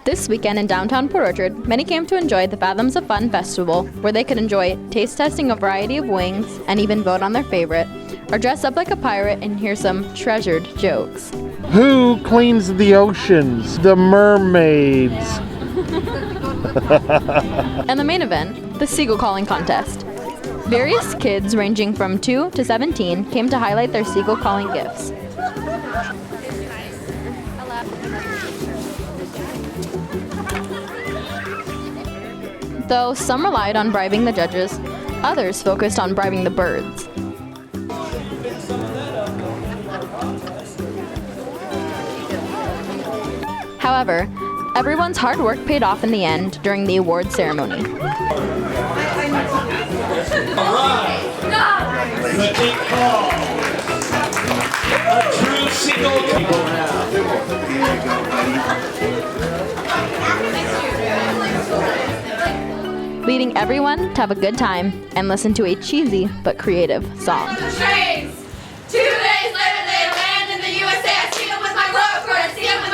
This weekend in downtown Port Orchard, many came to enjoy the Fathoms of Fun Festival, where they could enjoy taste testing a variety of wings and even vote on their favorite, or dress up like a pirate and hear some treasured jokes. Who cleans the oceans? The mermaids. And the main event, the Seagull Calling Contest. Various kids ranging from 2 to 17 came to highlight their seagull calling gifts. Though some relied on bribing the judges, others focused on bribing the birds. However, everyone's hard work paid off in the end during the award ceremony. The deep call. A true seagull. Leading everyone to have a good time and listen to a cheesy but creative song. Trains! 2 days later they land in the USA. I see them with my road, I see them with